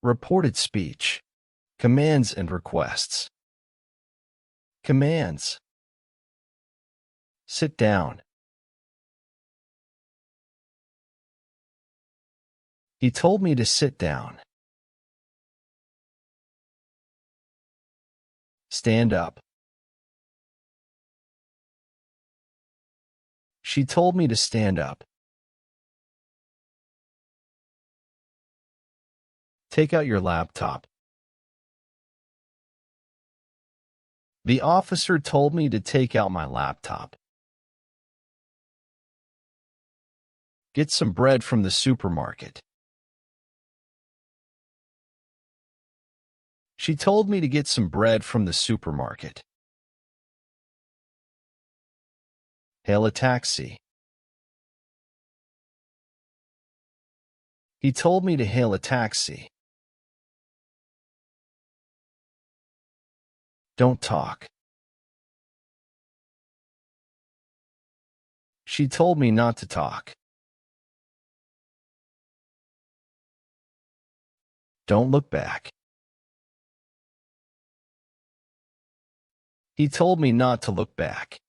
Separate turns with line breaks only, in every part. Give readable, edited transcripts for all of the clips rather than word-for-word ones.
Reported speech. Commands and requests. Commands. Sit down. He told me to sit down. Stand up. She told me to stand up. Take out your laptop. The officer told me to take out my laptop. Get some bread from the supermarket. She told me to get some bread from the supermarket. Hail a taxi. He told me to hail a taxi. Don't talk. She told me not to talk. Don't look back. He told me not to look back.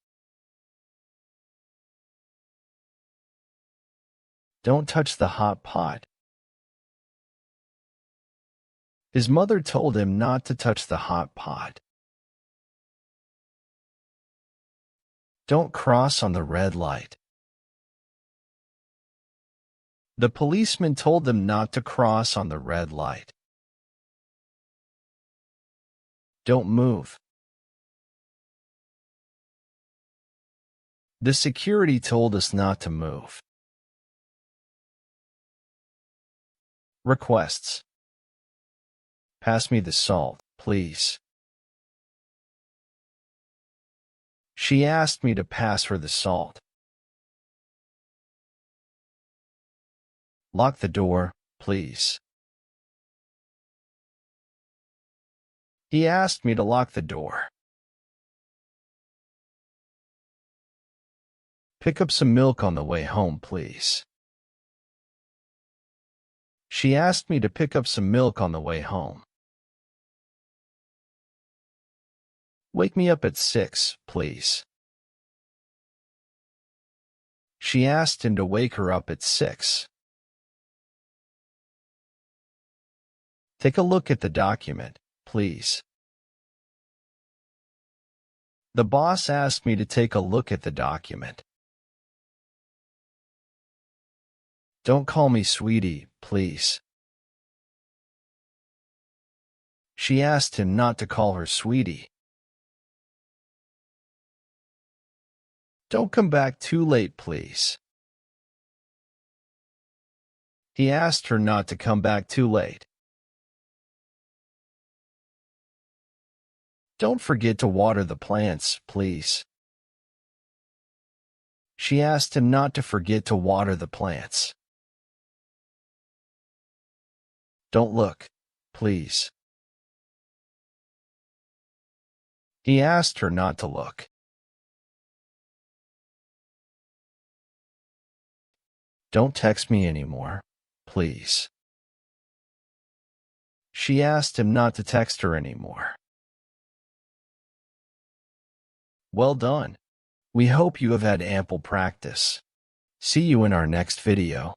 Don't touch the hot pot. His mother told him not to touch the hot pot. Don't cross on the red light. The policeman told them not to cross on the red light. Don't move. The security told us not to move. Requests. Pass me the salt, please. She asked me to pass her the salt. Lock the door, please. He asked me to lock the door. Pick up some milk on the way home, please. She asked me to pick up some milk on the way home. Wake me up at 6, please. She asked him to wake her up at 6. Take a look at the document, please. The boss asked me to take a look at the document. Don't call me sweetie, please. She asked him not to call her sweetie. Don't come back too late, please. He asked her not to come back too late. Don't forget to water the plants, please. She asked him not to forget to water the plants. Don't look, please. He asked her not to look. Don't text me anymore, please. She asked him not to text her anymore. Well done. We hope you have had ample practice. See you in our next video.